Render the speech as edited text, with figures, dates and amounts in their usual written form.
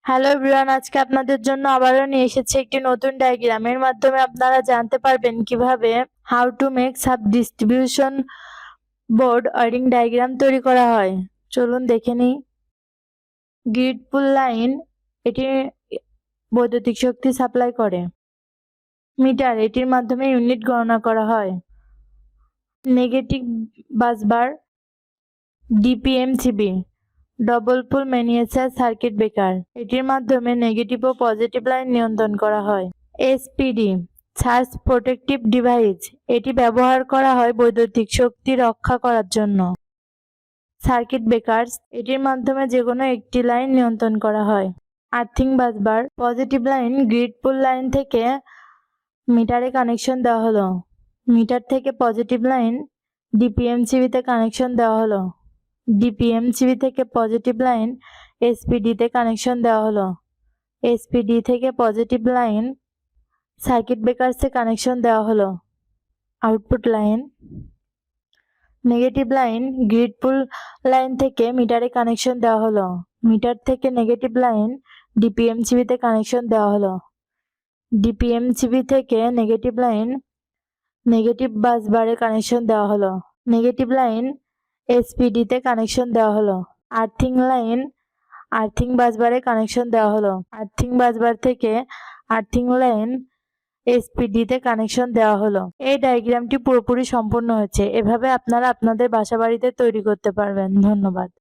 Hello everyone, আজকে আপনাদের জন্য আবারও নিয়ে এসেছি একটি নতুন ডায়াগ্রাম। এর মাধ্যমে আপনারা জানতে পারবেন কিভাবে how to make sub distribution board wiring diagram তৈরি করা হয়। চলুন দেখে নিই। গ্রিড পুল লাইন, এটি বৈদ্যুতিক শক্তি সাপ্লাই করে। মিটার, এটির মাধ্যমে ইউনিট গণনা করা হয়। নেগেটিভ বাসবার, ডিপিএমসিবি, ডবল পুল ম্যানিফেস্টার সার্কিট ব্রেকার, এটির মাধ্যমে নেগেটিভ ও পজিটিভ লাইন নিয়ন্ত্রণ করা হয়। এসপিডি, চার্জ প্রোটেক্টিভ ডিভাইস, এটি ব্যবহার করা হয় বৈদ্যুতিক শক্তি রক্ষা করার জন্য। সার্কিট ব্রেকার্স, এটির মাধ্যমে যে কোনো একটি লাইন নিয়ন্ত্রণ করা হয়। Earthing busbar, positive line grid pool line থেকে মিটারে কানেকশন দেওয়া হলো। মিটার থেকে পজিটিভ লাইন ডিপিএমসিবিতে কানেকশন দেওয়া হলো। ডিপিএমসিবি থেকে পজিটিভ লাইন এসপিডিতে কানেকশন দেওয়া হলো। এসপিডি থেকে পজিটিভ লাইন সার্কিট ব্রেকার্সে কানেকশন দেওয়া হলো। Output line, negative line grid pool line থেকে মিটারে কানেকশন দেওয়া হলো। মিটার থেকে নেগেটিভ লাইন ডিপিএমসিবিতে কানেকশন দেওয়া হলো। ডিপিএমসিবি থেকে নেগেটিভ লাইন নেগেটিভ বাসবারে কানেকশন দেওয়া হলো। নেগেটিভ লাইন এসপিডিতে কানেকশন দেওয়া হলো। আর্থিং লাইন আর্থিং বাসবারে কানেকশন দেওয়া হলো। আর্থিং বাসবার থেকে আর্থিং লাইন এসপিডিতে কানেকশন দেওয়া হলো। এই ডায়াগ্রামটি পুরোপুরি সম্পূর্ণ হয়েছে। এভাবে আপনারা আপনাদের বাসাবাড়িতে তৈরি করতে পারবেন। ধন্যবাদ।